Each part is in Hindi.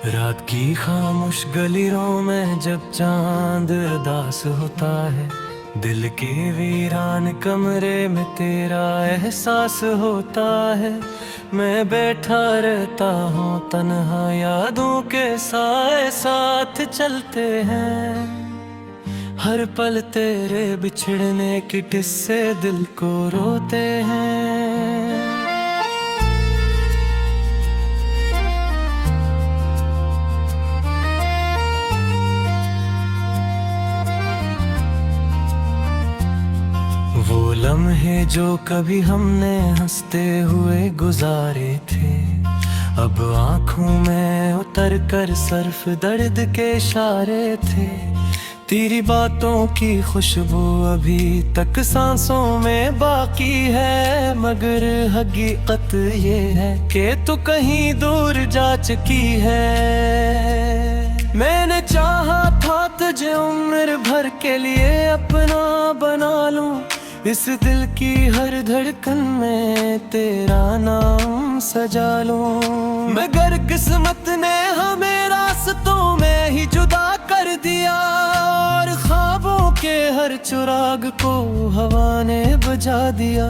रात की खामोश गलियों में जब चांद उदास होता है, दिल के वीरान कमरे में तेरा एहसास होता है। मैं बैठा रहता हूँ तन्हा, यादों के साए साथ चलते हैं। हर पल तेरे बिछड़ने की किस्से दिल को रोते हैं। वो लम्हे जो कभी हमने हंसते हुए गुजारे थे, अब आंखों में उतर कर सर्फ दर्द के इशारे थे। तेरी बातों की खुशबू अभी तक सांसों में बाकी है, मगर हकीकत ये है कि तू कहीं दूर जा चुकी है। मैंने चाहा था तुझे उम्र भर के लिए अपना बना लूं, इस दिल की हर धड़कन में तेरा नाम सजा लूं। मगर किस्मत ने हमें रास्तों में ही जुदा कर दिया, और ख्वाबों के हर चिराग को हवा ने बुझा दिया।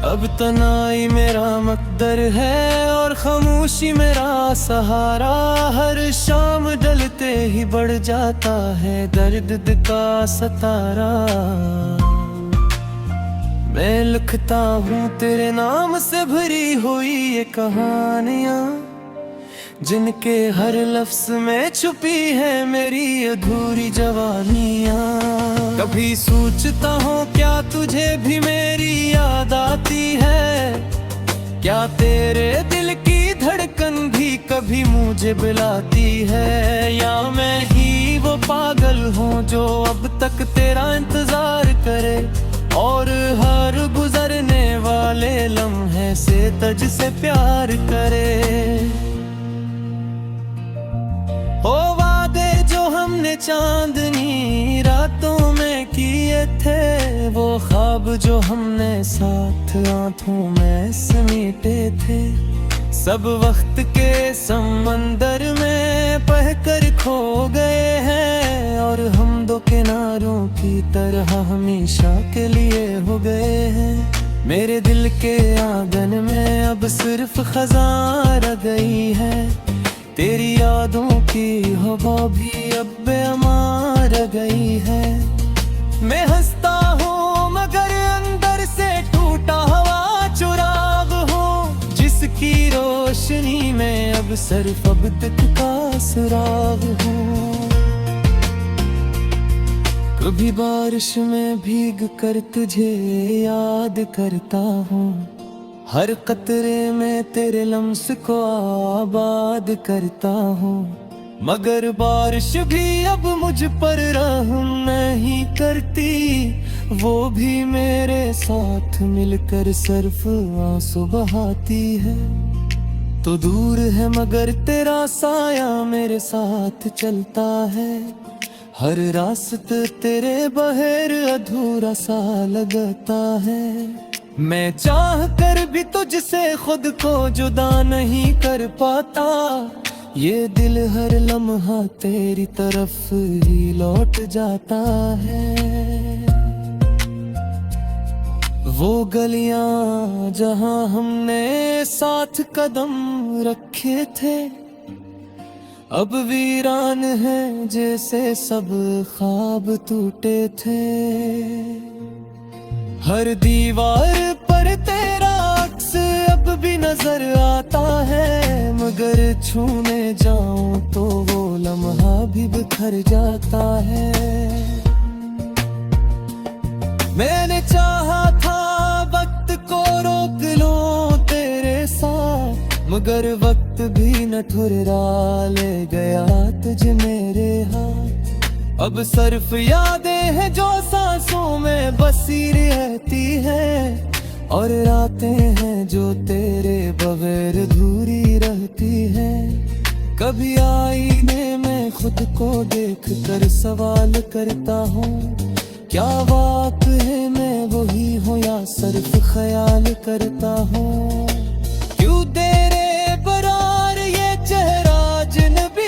अब तन्हाई मेरा मकदर है और खामोशी मेरा सहारा, हर शाम ढलते ही बढ़ जाता है दर्द का सतारा। मैं लिखता हूँ तेरे नाम से भरी हुई ये कहानियाँ, जिनके हर लफ्ज में छुपी है मेरी अधूरी जवानियाँ। कभी सोचता हूँ क्या तुझे भी मेरी याद आती है, क्या तेरे दिल की धड़कन भी कभी मुझे बुलाती है, या मैं ही वो पागल हूँ जो अब तक तेरा इंतजार करे और हर गुजरने वाले लम्हे से तुझसे प्यार करे। ओ वादे जो हमने चांदनी रातों में किए थे, वो ख्वाब जो हमने साथ आंखों में समेटे थे, सब वक्त के समंदर में बहकर खो गए हैं, और हम दो किनारों की तरह हमेशा के लिए हो गए हैं। मेरे दिल के आंगन में अब सिर्फ खज़ां रह गई है, तेरी यादों की हवा भी अब बेअमार रह गई है। मैं हंसता हूँ मगर अंदर से टूटा हुआ चिराग हूँ, जिसकी रोशनी में अब सिर्फ अब तक का सुराग हूँ। कभी बारिश में भीग कर तुझे याद करता हूँ, हर कतरे में तेरे लम्स को आबाद करता हूँ, मगर बारिश भी अब मुझ पर रहम नहीं करती, वो भी मेरे साथ मिलकर सिर्फ आंसू बहाती है। तो दूर है मगर तेरा साया मेरे साथ चलता है, हर रास्ते तेरे बगैर अधूरा सा लगता है। मैं चाह कर भी तुझसे खुद को जुदा नहीं कर पाता, ये दिल हर लम्हा तेरी तरफ ही लौट जाता है। वो गलियां जहां हमने साथ कदम रखे थे, अब वीरान है जैसे सब ख्वाब टूटे थे। हर दीवार पर तेरा अक्स अब भी नजर आता है, मगर छूने जाऊं तो वो लम्हा भी बिखर जाता है। मैंने चाहा था वक्त को रोक लूं तेरे साथ, मगर वक्त भी न ठुर्रा ले गया तुझे मेरे हाथ। अब सिर्फ यादें हैं जो सांसों में बसी रहती है, और रातें हैं जो तेरे बगैर अधूरी रहती है। कभी आईने में खुद को देख कर सवाल करता हूँ, क्या वाकई मैं वही हूँ या सिर्फ ख्याल करता हूँ। क्यों तेरे बरार ये चेहरा अजनबी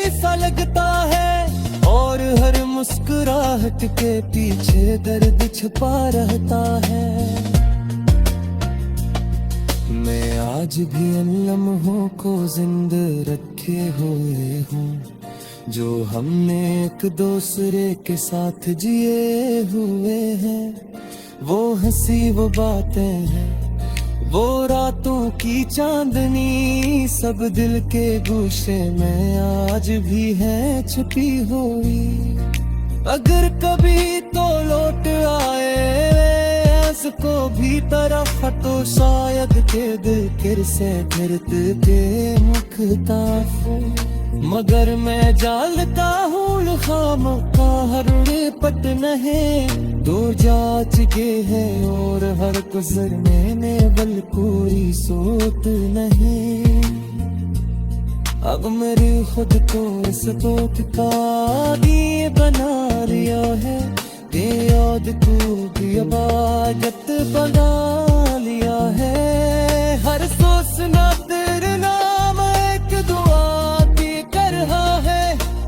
मुस्कुराहट के पीछे दर्द छुपा रहता है। मैं आज भी इन लम्हों को जिंदा रखे हुए हूँ जो हमने एक दूसरे के साथ जिए हुए हैं। वो हंसी वो बातें हैं, वो रातों की चांदनी, सब दिल के गोशे में आज भी है छुपी हुई। अगर कभी तो लौट आए को भी तरफ तो शायद के दिल फिर से दर्द के मुख्ताफो। मगर मैं जानता हूँ खाम का हर पट नहीं दो जाच के है और हर गुजरने में बल पूरी सोत नहीं। अब मेरी खुद को इस तोत का दिए बना लिया है, याद को भी इबादत बना लिया है। हर सोचना तेरे नाम एक दुआ की कर रहा है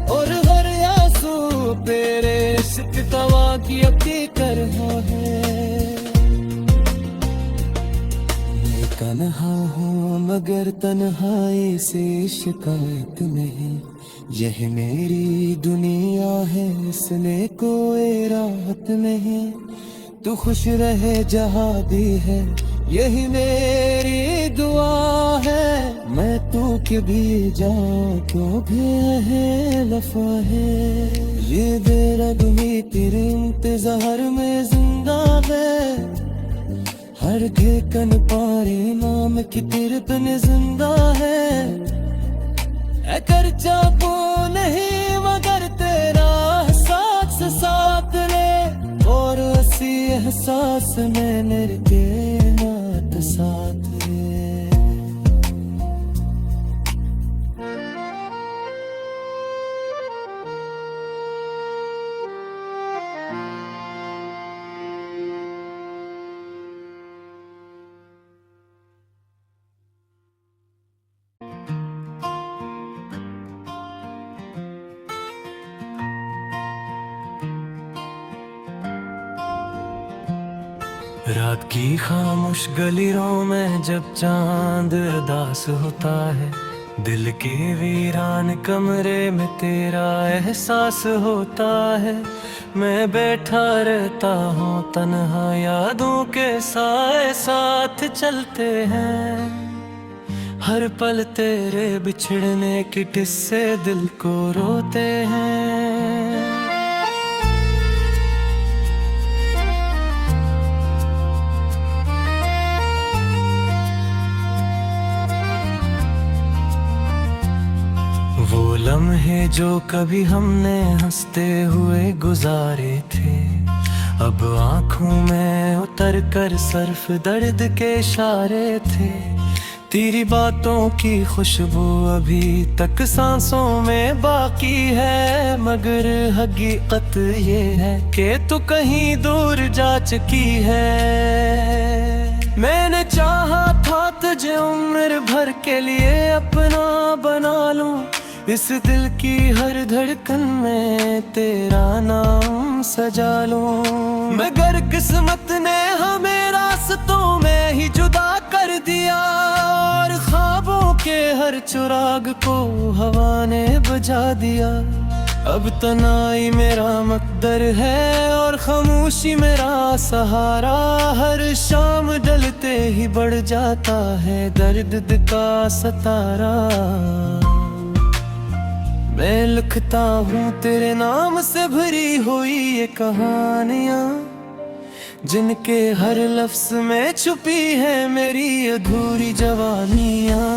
और हर आंसू तेरे इश्क तवा की अकी कर रहा है। मैं तन्हा हूँ मगर तन्हाई से शिकायत नहीं, यह मेरी दुनिया है इसलिए कोई राहत नहीं। तू खुश रहे जहाँ भी है यही मेरी दुआ है। मैं तू के भी जाऊँ तो भी है लफा है। ये बेरगमी तेरे इंतजार में जिंदा है, हर घेकन पारे नाम की तेरे बिन जिंदा है। कर चापो नहीं मगर तेरा एहसास साथ ले और उसी एहसास में मेरे नात साथ ले। रात की खामोश गलियों में जब चांद उदास होता है, दिल के वीरान कमरे में तेरा एहसास होता है। मैं बैठा रहता हूँ तन्हा, यादों के साए साथ चलते हैं। हर पल तेरे बिछड़ने की किस्से दिल को रोते हैं। वो लम्हे जो कभी हमने हंसते हुए गुजारे थे, अब आंखों में उतर कर सर्फ दर्द के इशारे थे। तेरी बातों की खुशबू अभी तक सांसों में बाकी है, मगर हकीकत ये है कि तू कहीं दूर जा चुकी है। मैंने चाहा था तुझे उम्र भर के लिए अपना बना लूं, इस दिल की हर धड़कन में तेरा नाम सजा लूं। मगर किस्मत ने हमें रास्तों में ही जुदा कर दिया और ख्वाबों के हर चिराग को हवा ने बुझा दिया। अब तन्हाई मेरा मकदर है और खामोशी मेरा सहारा। हर शाम ढलते ही बढ़ जाता है दर्द का सतारा। मैं लिखता हूँ तेरे नाम से भरी हुई ये कहानियाँ, जिनके हर लफ्ज में छुपी है मेरी अधूरी जवानियाँ।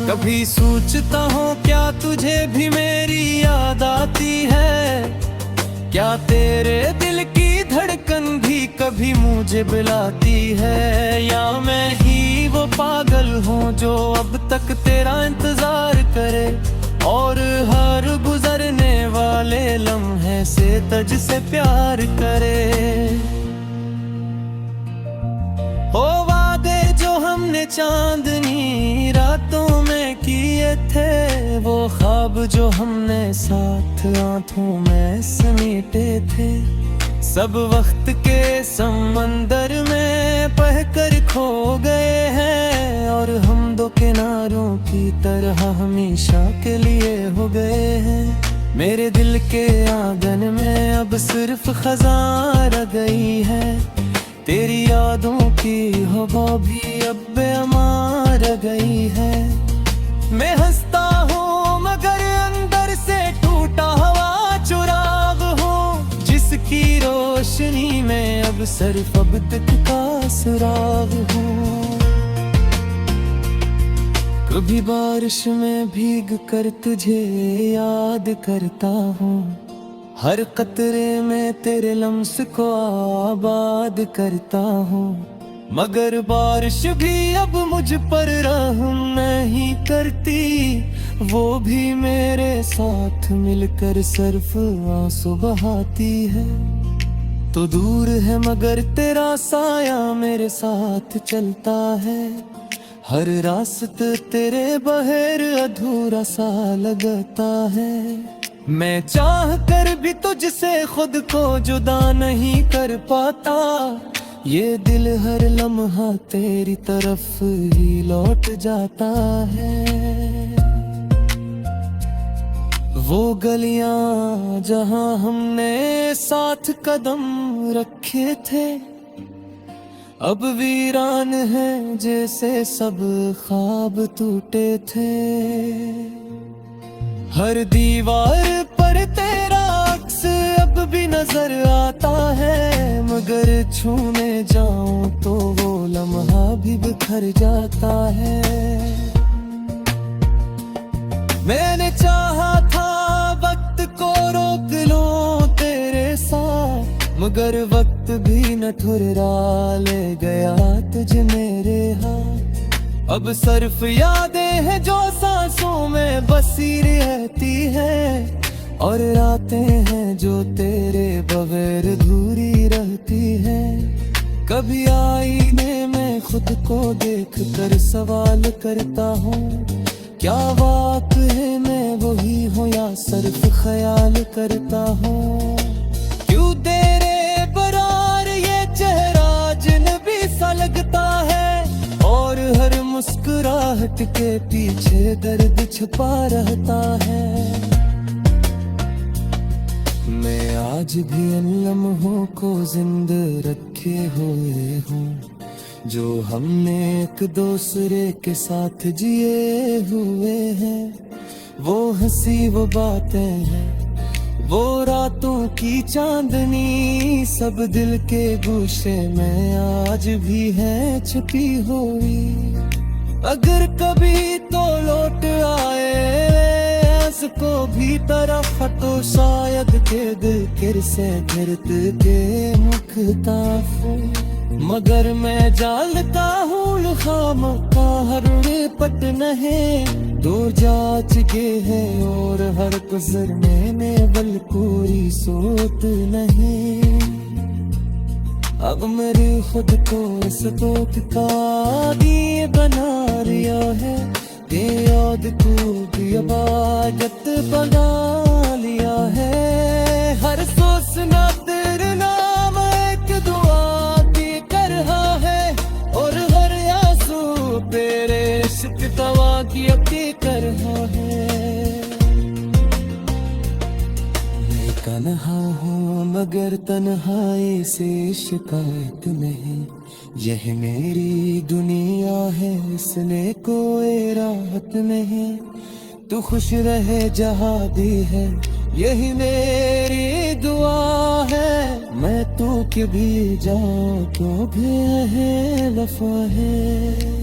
कभी सोचता हूँ क्या तुझे भी मेरी याद आती है, क्या तेरे दिल की धड़कन भी कभी मुझे बुलाती है, या मैं ही वो पागल हूँ जो अब तक तेरा इंतजार करे और हर गुजरने वाले लम्हे से तुझसे प्यार करे। ओ वादे जो हमने चांदनी रातों में किए थे, वो ख्वाब जो हमने साथ आंखों में समेटे थे। सब वक्त के समंदर में बहकर खो गए हैं, और हम दो किनारों की तरह हमेशा के लिए हो गए हैं। मेरे दिल के आंगन में अब सिर्फ खज़ां रह गई है, तेरी यादों की हवा भी अब बेअमां रह गई है। मैं हंसता हूँ मगर अंदर से टूटा हुआ चुराग हूँ, जिसकी रोशनी में अब सिर्फ अब तक का सुराग हूँ। कभी बारिश में भीग कर तुझे याद करता हूँ, हर कतरे में तेरे लम्स को आबाद करता हूँ। मगर बारिश भी अब मुझ पर रहम नहीं करती, वो भी मेरे साथ मिलकर सिर्फ आंसू बहाती है। तो दूर है मगर तेरा साया मेरे साथ चलता है, हर रास्ते तेरे बगैर अधूरा सा लगता है। मैं चाह कर भी तुझसे खुद को जुदा नहीं कर पाता, ये दिल हर लम्हा तेरी तरफ ही लौट जाता है। वो गलियां जहां हमने साथ कदम रखे थे, अब वीरान है जैसे सब ख्वाब टूटे थे। हर दीवार पर तेरा अक्स अब भी नजर आता है, मगर छूने जाऊं तो वो लम्हा भी बिखर जाता है। मैंने चाहा था वक्त को रोक लूं तेरे साथ, मगर वक्त भी न ठुर्रा ले गया तुझे मेरे हाथ। अब सिर्फ यादें हैं जो सांसों में बसी रहती है, और रातें हैं जो तेरे बगैर अधूरी रहती है। कभी आईने में खुद को देख कर सवाल करता हूँ, क्या बात है मैं वही हूँ या सिर्फ ख्याल करता हूँ। क्यों तेरे बरार ये चेहरा अजनबी सा लगता है, और हर मुस्कुराहट के पीछे दर्द छुपा रहता है। मैं आज भी इन लम्हों को जिंदा रखे हुए हूँ, जो हमने एक दूसरे के साथ जिए हुए हैं। वो हंसी वो बातें हैं, वो रातों की चांदनी, सब दिल के गोशे में आज भी है छुपी हुई। अगर कभी तो लौट आए को भी तरफ तो शायद के दिल किर से गिरत के मुख्ताफू, मगर मैं जालता हूँ खाम का हर पट नहीं। दो जाच के है और हर गुजरने में बल कोई सोत नहीं। अब मेरे खुद को इस दोस्त का दिए बना लिया है, ये याद को भी इबादत बना लिया है। हर सोचना तेरे नाम एक दुआ की कर रहा है, और हर आंसू तेरे इश्क तवा की अकी कर रहा है। मैं तन्हा हूँ मगर तन्हाई से शिकायत नहीं, यह मेरी दुनिया है इसने कोई राहत नहीं। तू खुश रहे जहाँ भी है यही मेरी दुआ है, मैं तू के भी जाऊँ तो भी है वफा है।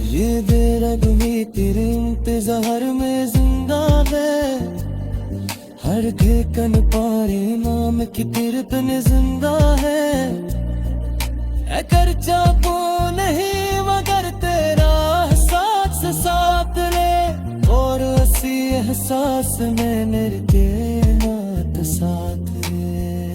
ये बेरगमी तेरे इंतजार में जिंदा है, हर घेकन पारे नाम की तिरपन जिंदा है। कर चाहूं नहीं मगर तेरा एहसास साथ ले, और उसी एहसास में मेरे नात साथ है।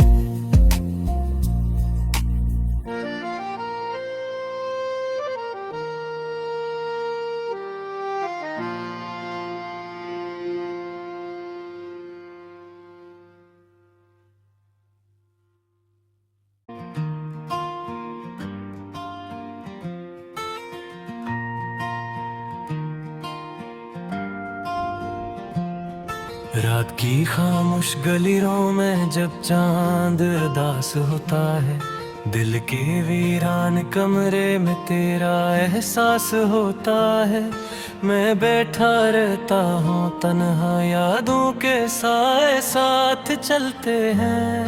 रात की खामोश गलियों में जब चांद उदास होता है, दिल के वीरान कमरे में तेरा एहसास होता है। मैं बैठा रहता हूँ तन्हा, यादों के साए साथ चलते हैं।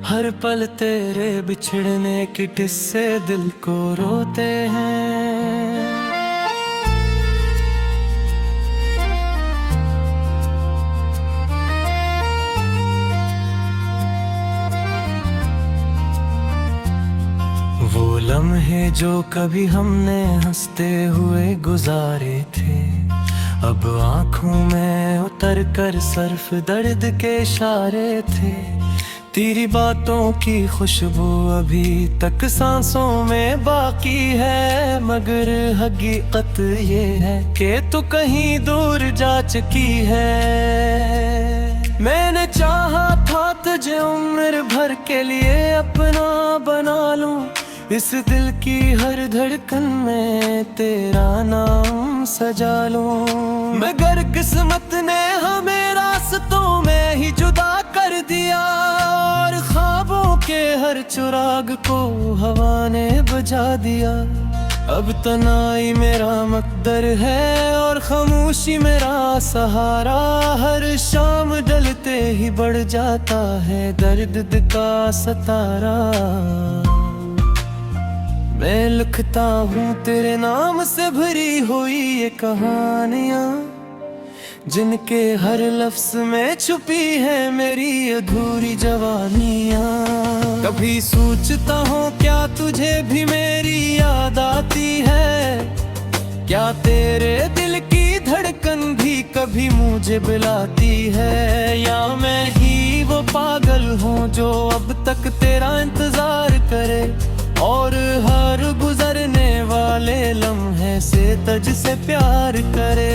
हर पल तेरे बिछड़ने की किस्से दिल को रोते हैं। वो लम्हे जो कभी हमने हंसते हुए गुजारे थे, अब आंखों में उतर कर सर्फ दर्द के इशारे थे। तेरी बातों की खुशबू अभी तक सांसों में बाकी है, मगर हकीकत ये है कि तू कहीं दूर जा चुकी है। मैंने चाहा था तुझे उम्र भर के लिए अपना बना लूं, इस दिल की हर धड़कन में तेरा नाम सजा लूं। मगर किस्मत ने हमें रास्तों में ही जुदा कर दिया, और ख्वाबों के हर चिराग को हवा ने बुझा दिया। अब तन्हाई मेरा मकदर है और खामोशी मेरा सहारा, हर शाम ढलते ही बढ़ जाता है दर्द का सतारा। मैं लिखता हूँ तेरे नाम से भरी हुई ये कहानियाँ, जिनके हर लफ्ज में छुपी है मेरी अधूरी जवानियाँ। कभी सोचता हूँ क्या तुझे भी मेरी याद आती है, क्या तेरे दिल की धड़कन भी कभी मुझे बुलाती है, या मैं ही वो पागल हूँ जो अब तक तेरा इंतजार करे और हर गुजरने वाले लम्हे से तुझसे प्यार करे।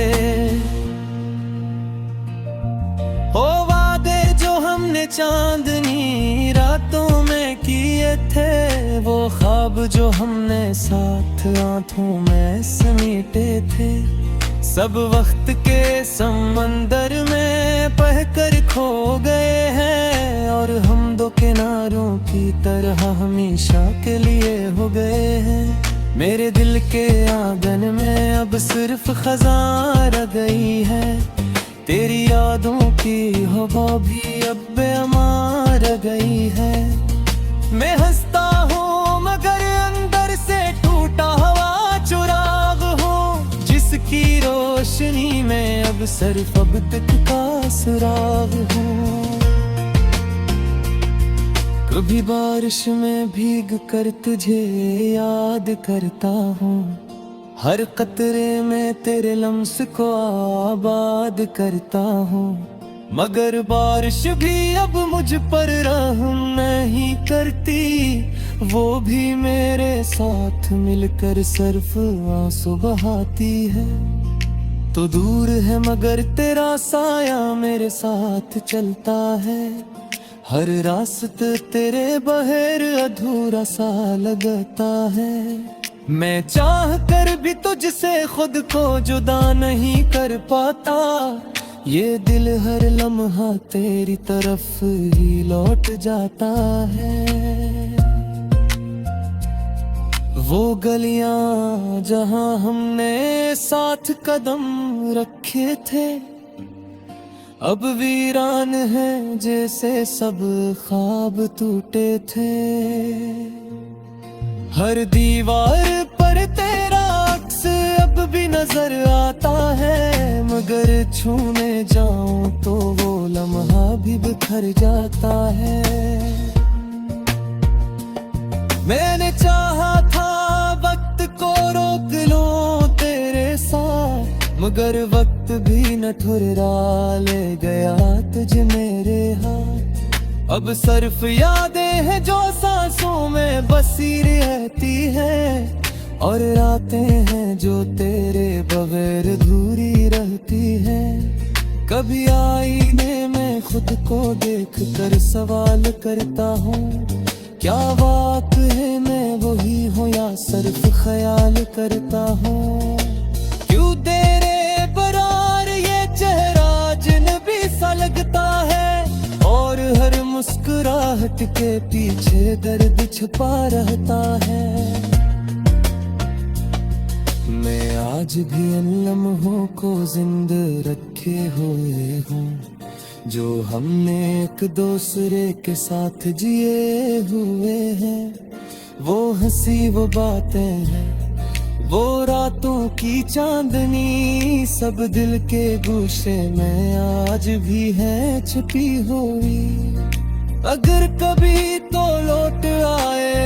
ओ वादे जो हमने चांदनी रातों में किए थे, वो ख्वाब जो हमने साथ आंखों में समेटे थे, सब वक्त के समंदर में बहकर खो गए हैं, और हम दो किनारों की तरह हमेशा के लिए हो गए हैं। मेरे दिल के आंगन में अब सिर्फ खज़ां रह गई है, तेरी यादों की हवा भी अब बेअमां रह गई है। मैं हंसता हूँ मगर अंदर से टूटा हुआ चिराग हूँ, जिसकी रोशनी में अब सिर्फ अब तक का सुराग हूँ। कभी बारिश में भीग कर तुझे याद करता हूँ, हर कतरे में तेरे लम्स को आबाद करता हूँ, मगर बारिश भी अब मुझ पर रहम नहीं करती, वो भी मेरे साथ मिलकर सिर्फ आंसू बहाती है। तो दूर है मगर तेरा साया मेरे साथ चलता है, हर रास्ते तेरे बगैर अधूरा सा लगता है। मैं चाह कर भी तुझसे खुद को जुदा नहीं कर पाता, ये दिल हर लम्हा तेरी तरफ ही लौट जाता है। वो गलियां जहां हमने साथ कदम रखे थे, अब वीरान है जैसे सब ख्वाब टूटे थे। हर दीवार पर तेरा अक्स अब भी नजर आता है, मगर छूने जाऊं तो वो लम्हा भी बिखर जाता है। मैंने चाहा था वक्त को रोक लूं तेरे साथ, मगर वक्त भी न ठुर्रा ले गया तुझे मेरे हाथ। अब सिर्फ यादें हैं जो सांसों में बसी रहती है, और रातें हैं जो तेरे बगैर अधूरी रहती है। कभी आईने में खुद को देख कर सवाल करता हूँ, क्या वाक़ है मैं वही हूँ या सिर्फ ख्याल करता हूँ। क्यों तेरे बरार ये चेहरा जिन हर मुस्कुराहट के पीछे दर्द छुपा रहता है। मैं आज भी इन लम्हों को जिंदा रखे हुए हूँ जो हमने एक दूसरे के साथ जिए हुए हैं। वो हंसी वो बातें हैं, वो रातों की चांदनी, सब दिल के गोशे में आज भी है छुपी हुई। अगर कभी तो लौट आए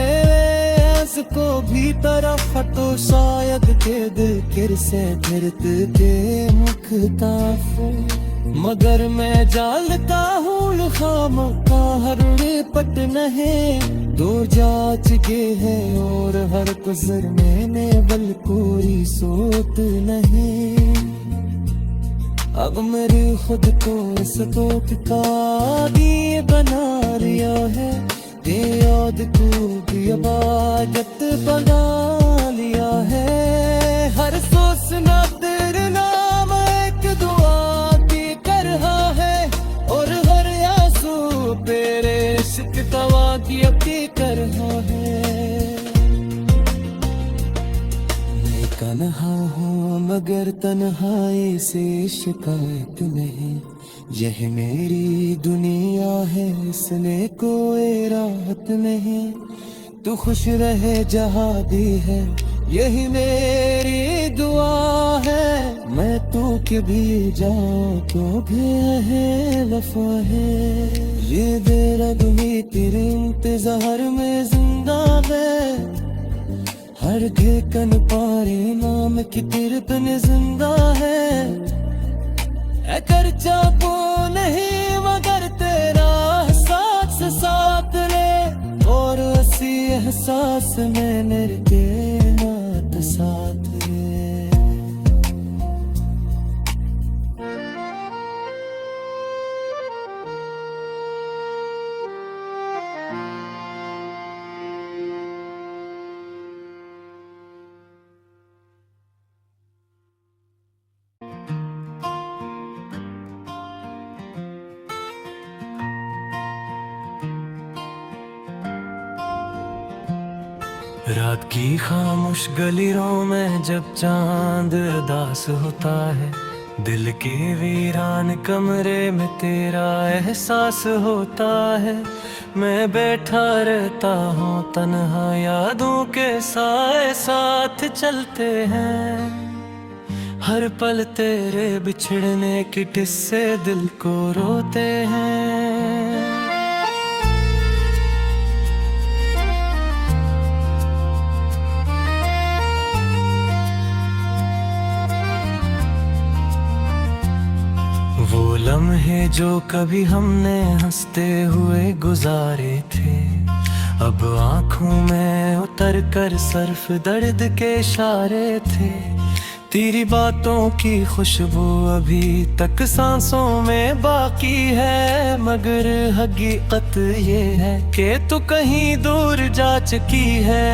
को भी तरफ तो शायद के दिल किर से फिरत के मुख ताफो। मगर मैं जालता हूँ खाम का हर पट नहीं, दो जाच के है और हर गुजरने में बल कोई सोत नहीं। अब मेरे खुद को इस तोप का दिए बना लिया है, याद को भी इबादत बना लिया है। हर सोचना तेरे नाम एक दुआ की कर रहा है, और हर आंसू तेरे इश्क तवा की अपी कर रहा है। मैं तन्हा हूँ मगर तन्हाई से शिकायत नहीं, यह मेरी दुनिया है इसमें कोई राहत नहीं। तू खुश रहे जहाँ भी है यही मेरी दुआ है। मैं तू के भी जाऊँ तो भी है वफा है। ये देर भी तेरे इंतजार में जिंदा है, हर घेकन पारे नाम की तेरे तन जिंदा है। कर चाहूं नहीं मगर तेरा साथ साथ ले, और उसी एहसास में मेरे नात साथ ले। रात की खामोश गलियों में जब चांद उदास होता है, दिल के वीरान कमरे में तेरा एहसास होता है। मैं बैठा रहता हूँ तन्हा, यादों के साए साथ चलते हैं। हर पल तेरे बिछड़ने की किस्से दिल को रोते हैं। वो लम्हे जो कभी हमने हंसते हुए गुजारे थे, अब आंखों में उतर कर सर्फ दर्द के इशारे थे। तेरी बातों की खुशबू अभी तक सांसों में बाकी है, मगर हकीकत ये है कि तू कहीं दूर जा चुकी है।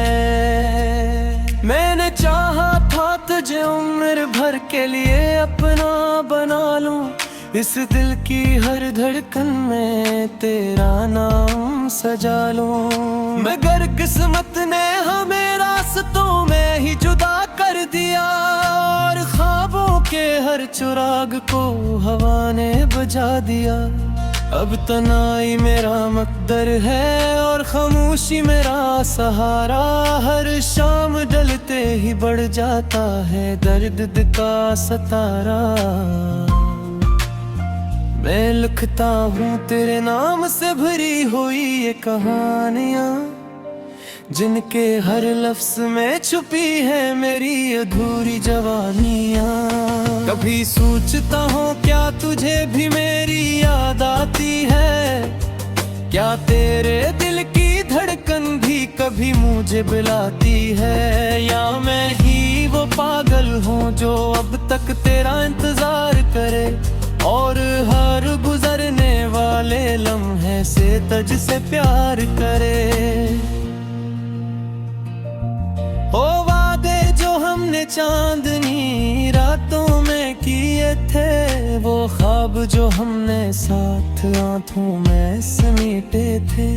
मैंने चाहा था तुझे उम्र भर के लिए अपना बना लूं, इस दिल की हर धड़कन में तेरा नाम सजा लूं। मगर किस्मत ने हमें रास्तों में ही जुदा कर दिया, और ख्वाबों के हर चिराग को हवा ने बुझा दिया। अब तन्हाई मेरा मकदर है और खामोशी मेरा सहारा, हर शाम ढलते ही बढ़ जाता है दर्द का सतारा। मैं लिखता हूँ तेरे नाम से भरी हुई ये कहानियाँ, जिनके हर लफ्ज में छुपी है मेरी अधूरी जवानियाँ। कभी सोचता हूँ क्या तुझे भी मेरी याद आती है, क्या तेरे दिल की धड़कन भी कभी मुझे बुलाती है, या मैं ही वो पागल हूँ जो अब तक तेरा इंतजार करे, और हर गुजरने वाले लम्हे से तुझसे प्यार करे। ओ वादे जो हमने चांदनी रातों में किए थे, वो ख्वाब जो हमने साथ आंखों में समेटे थे,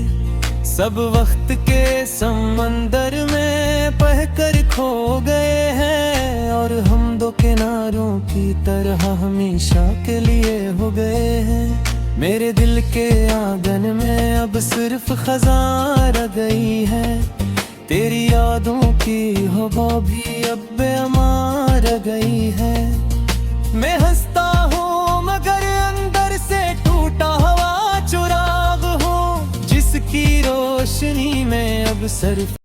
सब वक्त के समंदर में बहकर खो गए हैं, और हम दो किनारों की तरह हमेशा के लिए हो गए हैं। मेरे दिल के आंगन में अब सिर्फ खज़ां रह गई है, तेरी यादों की हवा भी अब बेअमार रह गई है। मैं हंसता हूँ मगर अंदर से टूटा हुआ चिराग हूँ, जिसकी रोशनी में अब सिर्फ